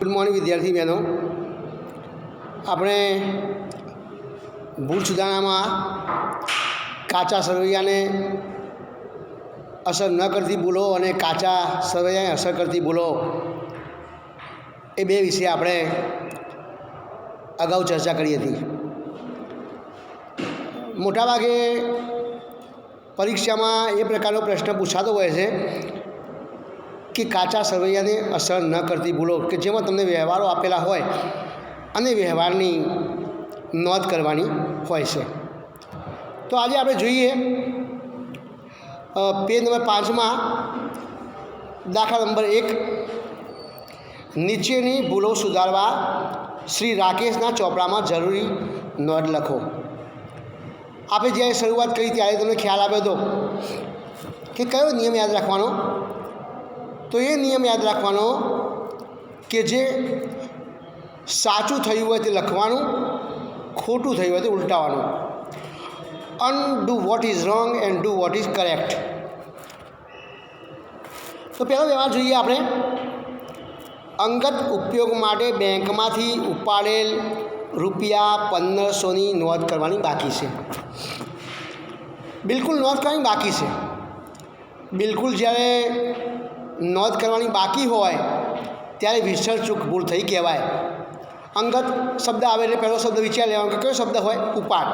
Good morning વિદ્યાર્થી બહેનો, આપણે ભૂલ સુધારણામાં કાચા સરવૈયાને અસર ન કરતી ભૂલો અને કાચા સરવૈયાને અસર કરતી ભૂલો એ બે વિશે આપણે અગાઉ ચર્ચા કરી હતી. મોટાભાગે પરીક્ષામાં એ પ્રકારનો પ્રશ્ન પૂછાતો હોય છે કે કાચા સરવૈયાને અસર ન કરતી ભૂલો, કે જેમાં તમને વ્યવહારો આપેલા હોય અને વ્યવહારની નોંધ કરવાની હોય છે. તો આજે આપણે જોઈએ પેજ નંબર 5માં દાખલા નંબર 1, નીચેની ભૂલો સુધારવા શ્રી રાકેશના ચોપડામાં જરૂરી નોંધ લખો. આપણે જ્યારે શરૂઆત કરી ત્યારે તમને ખ્યાલ આપ્યો હતો કે કયો નિયમ યાદ રાખવાનો. તો એ નિયમ યાદ રાખવાનો કે જે સાચું થયું હોય તે લખવાનું, ખોટું થયું હોય તે ઉલટાવવાનું. Undo what is wrong and do what is correct. તો પહેલો વ્યવહાર જોઈએ આપણે. અંગત ઉપયોગ માટે બેંકમાંથી ઉપાડેલ ₹1500ની નોંધ કરવાની બાકી છે. બિલકુલ નોંધ કરવાની બાકી છે. બિલકુલ જ્યારે નોંધ કરવાની બાકી હોય ત્યારે વિસર ચૂક ભૂલ થઈ કહેવાય. અંગત શબ્દ આવે એટલે પહેલો શબ્દ વિચાર લેવાનો કે કયો શબ્દ હોય? ઉપાડ.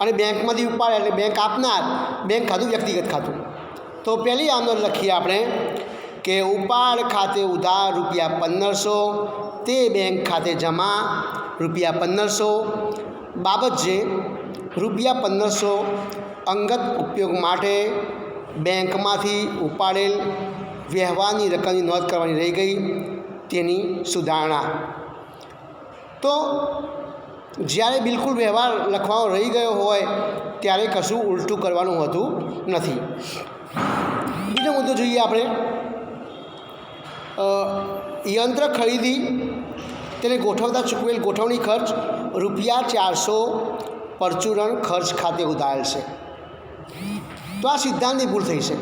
અને બેંકમાંથી ઉપાડ એટલે બેંક આપનાર, બેંક ખાતું વ્યક્તિગત ખાતું. તો પહેલી આ નોંધ લખીએ આપણે કે ઉપાડ ખાતે ઉધાર ₹1500, તે બેંક ખાતે જમા ₹1500. બાબત જે ₹1500 અંગત ઉપયોગ માટે બેંકમાંથી ઉપાડેલ વ્યવહારની રકમની નોંધ કરવાની રહી ગઈ, તેની સુધારણા. તો જ્યારે બિલકુલ વ્યવહાર લખવાનો રહી ગયો હોય ત્યારે કશું ઉલટું કરવાનું હોતું નથી. બીજો મુદ્દો જોઈએ આપણે. યંત્ર ખરીદી તેને ગોઠવતા ચૂકવેલ ગોઠવણી ખર્ચ ₹400 પરચુરણ ખર્ચ ખાતે ઉધારેલ છે. તો આ સિદ્ધાંતની ભૂલ થઈ છે.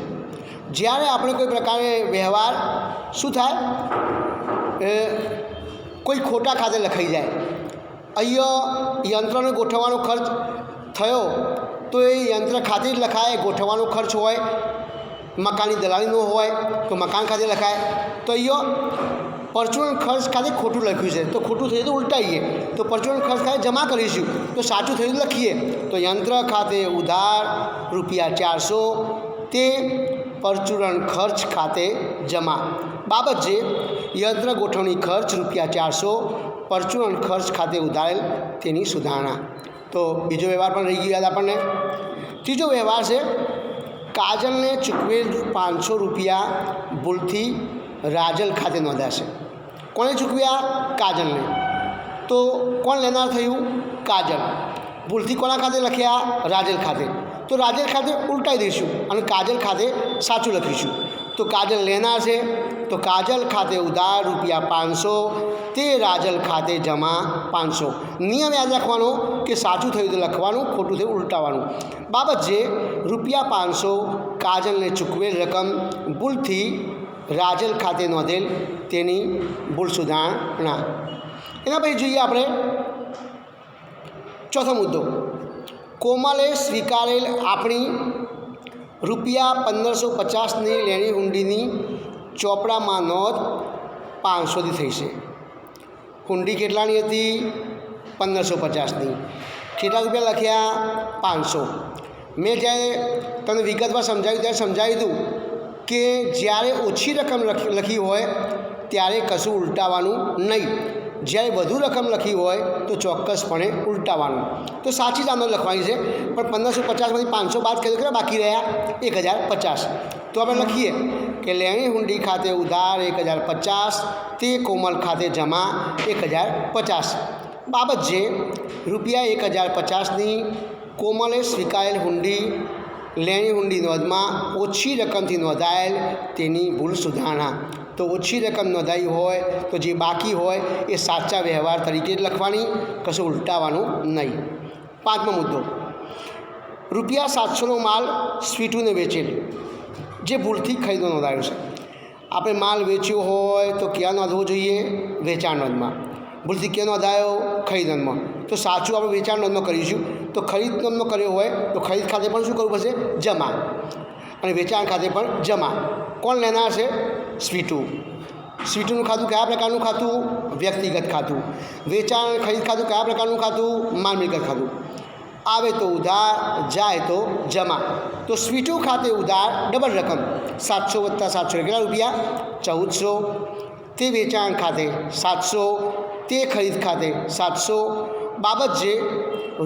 જ્યારે આપણે કોઈ પ્રકારે વ્યવહાર શું થાય, કોઈ ખોટા ખાતે લખાઈ જાય. અહીંયા યંત્રને ગોઠવવાનો ખર્ચ થયો તો એ યંત્ર ખાતે જ લખાય. ગોઠવવાનો ખર્ચ હોય, મકાનની દલાલીનો હોય તો મકાન ખાતે લખાય. તો અહીંયા પરચુરણ ખર્ચ ખાતે ખોટું લખ્યું છે, તો ખોટું થયું તો ઉલટાઈએ. તો પરચુરણ ખર્ચ ખાતે જમા કરીશું, તો સાચું થયું લખીએ. તો યંત્ર ખાતે ઉધાર ₹400, તે પરચુરણ ખર્ચ ખાતે જમા. બાબત જે યંત્ર ગોઠવણી ખર્ચ ₹400, પરચુરણ ખર્ચ ખાતે ઉધારેલ, તેની સુધારણા. તો બીજો વ્યવહાર પણ રહી ગયો યાદ આપણને. ત્રીજો વ્યવહાર છે કાજલને ચૂકવેલ ₹500 ભૂલથી રાજલ ખાતે નોંધાશે. કોણે ચૂકવ્યા? કાજલને. તો કોણ લેનાર થયું? કાજલ. ભૂલથી કોના ખાતે લખ્યા? રાજલ ખાતે. તો રાજલ ખાતે ઉલટાઈ દઈશું અને કાજલ ખાતે સાચું લખીશું. તો કાજલ લેનાર છે, તો કાજલ ખાતે ઉધાર ₹500, તે રાજલ ખાતે જમા 500. નિયમ યાદ રાખવાનો કે સાચું થયું તો લખવાનું, ખોટું થયું ઉલટાવવાનું. બાબત જે ₹500 કાજલને ચૂકવેલ રકમ ભૂલથી રાજલ ખાતે નોંધેલ, તેની ભૂલ સુધારણા. એના પછી જોઈએ આપણે ચોથો મુદ્દો. કોમલે સ્વીકારેલ આપણી ₹1550ની લેણી હુંડીની ચોપડામાં નોંધ 500થી થઈ છે. હુંડી કેટલાની હતી? 1550ની. કેટલા રૂપિયા લખ્યા? 500. મેં જ્યારે તમને વિગતમાં સમજાવ્યું ત્યારે સમજાવી દઉં કે જ્યારે ઓછી રકમ લખી હોય ત્યારે કશું ઉલટાવવાનું નહીં. જ્યારે વધુ રકમ લખી હોય તો ચોક્કસપણે ઉલટાવવાનું. તો સાચી જ આનો લખવાની છે, પણ 1550માંથી 500 બાદ કર્યું, કેટલા બાકી રહ્યા? 1050. તો આપણે લખીએ કે લેણી હુંડી ખાતે ઉધાર 1050, તે કોમલ ખાતે જમા 1050. બાબત જે ₹1050ની કોમલે સ્વીકારેલ હુંડી લેણી હુંડી નોંધમાં ઓછી રકમથી નોંધાયેલ, તેની ભૂલ સુધારણા. તો ઓછી રકમ નોંધાઈ હોય તો જે બાકી હોય એ સાચા વ્યવહાર તરીકે જ લખવાની, કશું ઉલટાવવાનું નહીં. પાંચમો મુદ્દો. ₹700નો માલ સ્વીટુને વેચેલ, જે ભૂલથી ખરીદો નોંધાયો છે. આપણે માલ વેચ્યો હોય તો ક્યાં નોંધવો જોઈએ? વેચાણ નોંધમાં. ભૂલથી ક્યાં નોંધાયો? ખરીદ નોંધમાં. તો સાચું આપણે વેચાણ નોંધમાં કરીશું. તો ખરીદ નોંધમાં કર્યો હોય તો ખરીદ ખાતે પણ શું કરવું પડશે? જમા. અને વેચાણ ખાતે પણ જમા. કોણ લેનાર છે? સ્વીટું. સ્વીટુનું ખાતું કયા પ્રકારનું ખાતું? વ્યક્તિગત ખાતું. વેચાણ ખરીદ ખાતું કયા પ્રકારનું ખાતું? માલ મિલકત ખાતું. આવે તો ઉધાર, જાય તો જમા. તો સ્વીટુ ખાતે ઉધાર ડબલ રકમ 700 + 700 કેટલા રૂપિયા? 1400. તે વેચાણ ખાતે 700, તે ખરીદ ખાતે 700. બાબત જે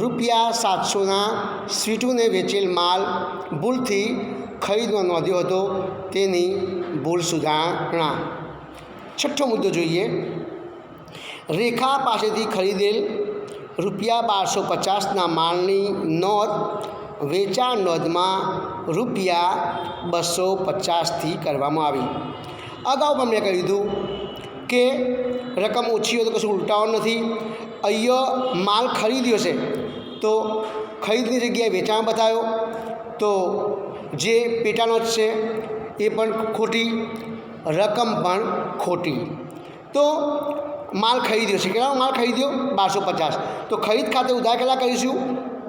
રૂપિયા 700ના સ્વીટુને વેચેલ માલ ભૂલથી ખરીદમાં નોંધ્યો હતો તેની ભૂલ સુધારણા. છઠ્ઠો મુદ્દો જોઈએ. રેખા પાસેથી ખરીદેલ રૂપિયા 1250ના માલની નોંધ વેચાણ નોંધમાં રૂપિયા 250થી કરવામાં આવી. અગાઉ પણ મેં કહ્યું હતું કે રકમ ઓછી હોય તો કશું ઉલટાવવાનું નથી. અહીંયા માલ ખરીદ્યો છે તો ખરીદની જગ્યાએ વેચાણ બતાવ્યો તો જે પેટા નોંધ છે એ પણ ખોટી, રકમ પણ ખોટી. તો માલ ખરીદ્યો છે. કેટલાનો માલ ખરીદ્યો? 1250. તો ખરીદ ખાતે ઉધાર કેટલા કરીશું?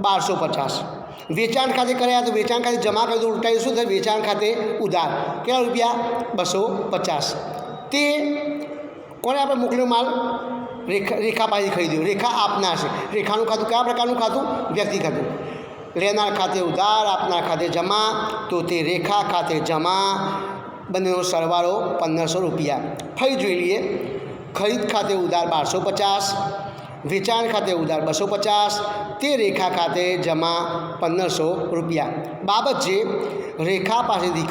1250. વેચાણ ખાતે કર્યા તો વેચાણ ખાતે જમા કર્યું તો ઉલટાયું શું થાય? વેચાણ ખાતે ઉધાર કેટલા રૂપિયા? 250. તે કોને આપણે મોકલ્યો માલ? રેખા પાસેથી ખરીદ્યો. રેખા આપનાર છે. રેખાનું ખાતું કયા પ્રકારનું ખાતું? વ્યક્તિ ખાતું. લેનાર ખાતે ઉધાર, આપનાર ખાતે જમા. તો તે રેખા ખાતે જમા. બંનેનો સરવાળો 1500 રૂપિયા. ફરી જોઈ લઈએ. ખરીદ ખાતે ઉધાર 1250, વેચાણ ખાતે ઉધાર 250, તે રેખા ખાતે જમા 1500 રૂપિયા. બાબત જે રેખા પાસેથી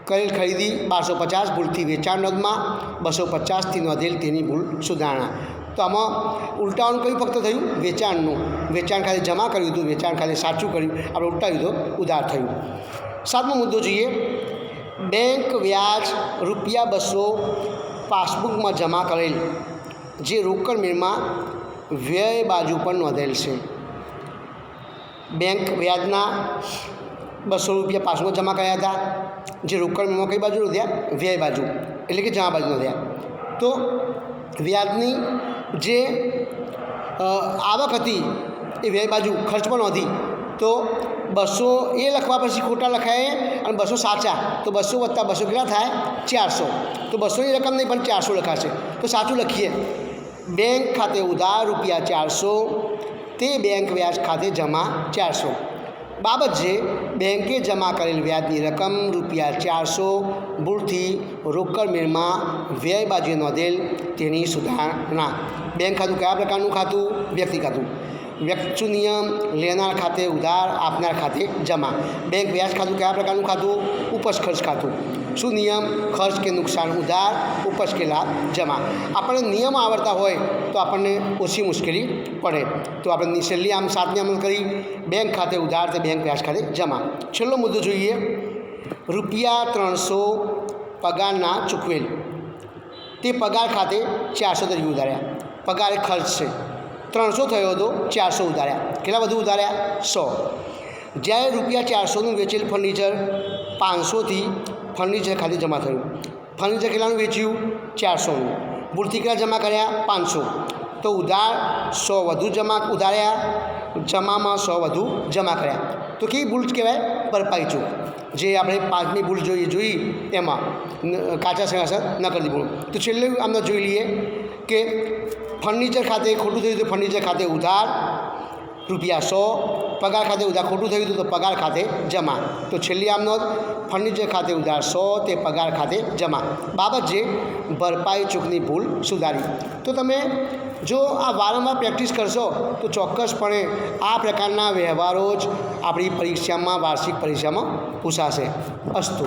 કરેલ ખરીદી 1250 ભૂલથી વેચાણ નોંધમાં 250થી નોંધેલ તેની ભૂલ સુધારણા. તો આમાં ઉલટાવાનું કયું ફક્ત થયું? વેચાણનું. વેચાણ ખાતે જમા કર્યું હતું, વેચાણ ખાતે સાચું કર્યું, આપણે ઉલટાવ્યું તો ઉધાર થયું. સાતમો મુદ્દો જોઈએ. બેંક વ્યાજ રૂપિયા 200 પાસબુકમાં જમા કરેલ જે રોકડ મેળમાં વ્યય બાજુ પર નોંધેલ છે. બેંક વ્યાજના 200 રૂપિયા પાસબુકમાં જમા કર્યા હતા, જે રોકડ મેળમાં કઈ બાજુ નોંધ્યા? વ્યય બાજુ, એટલે કે જમા બાજુ નોંધ્યા. તો વ્યાજની જે આવક હતી એ વ્યય બાજુ ખર્ચ પણ નોંધી. તો 200 એ લખવા પછી ખોટા લખાય અને 200 સાચા. તો 200 + 200 કેટલા થાય? 400. તો 200ની રકમ નહીં પણ 400 લખાશે. તો સાચું લખીએ. બેંક ખાતે ઉધાર રૂપિયા 400, તે બેંક વ્યાજ ખાતે જમા 400. બાબત જે બેંકે જમા કરેલ વ્યાજની રકમ રૂપિયા 400 ભૂલથી રોકડ મેળમાં વ્યય બાજુએ નોંધેલ તેની સુધારણા. બેંક ખાતું કયા પ્રકારનું ખાતું? વ્યક્તિ ખાતું. વ્યક્તિ નિયમ લેનાર ખાતે ઉધાર, આપનાર ખાતે જમા. બેંક વ્યાજ ખાતું કયા પ્રકારનું ખાતું? ઉપજ ખર્ચ ખાતું. શું નિયમ? ખર્ચ કે નુકસાન ઉધાર, ઉપજ કે લાભ જમા. આપણને નિયમ આવડતા હોય તો આપણને ઓછી મુશ્કેલી પડે. તો આપણે છેલ્લી આમ 7મી અમલ કરી. બેંક ખાતે ઉધાર તે બેંક વ્યાજ ખાતે જમા. છેલ્લો મુદ્દો જોઈએ. રૂપિયા 300 પગારના ચૂકવેલ, તે પગાર ખાતે 400 તરીકે ઉધાર્યા. પગાર એ ખર્ચ છે. 300 થયો હતો, 400 ઉધાર્યા. કેટલા બધું ઉધાર્યા? 100. જ્યારે રૂપિયા 400નું વેચેલ ફર્નિચર 500થી ફર્નિચર ખાતે જમા થયું. ફર્નિચર કેટલાનું વેચ્યું? 400નું. ભૂલથી કેટલા જમા કર્યા? 500. તો ઉધાર 100 વધુ જમા ઉધાર્યા, જમામાં 100 વધુ જમા કર્યા. તો કેવી ભૂલ કહેવાય? ભરપાઈ ચૂક. જે આપણે 5મી ભૂલ જોઈ એમાં કાચા સંગાસર ન કરતી ભૂલ. તો છેલ્લે આમને જોઈ લઈએ કે ફર્નિચર ખાતે ખોટું થયું તો ફર્નિચર ખાતે ઉધાર રૂપિયા 100, પગાર ખાતે ઉધાર ખોટું થયું હતું તો પગાર ખાતે જમા. તો છેલ્લી આમ નોંધ. ફર્નિચર ખાતે ઉધાર 100, તે પગાર ખાતે જમા. બાબત જે ભરપાઈ ચૂકની ભૂલ સુધારી. તો તમે જો આ વારંવાર પ્રેક્ટિસ કરશો તો ચોક્કસપણે આ પ્રકારના વ્યવહારો જ આપણી પરીક્ષામાં, વાર્ષિક પરીક્ષામાં પૂછાશે. અસ્તુ.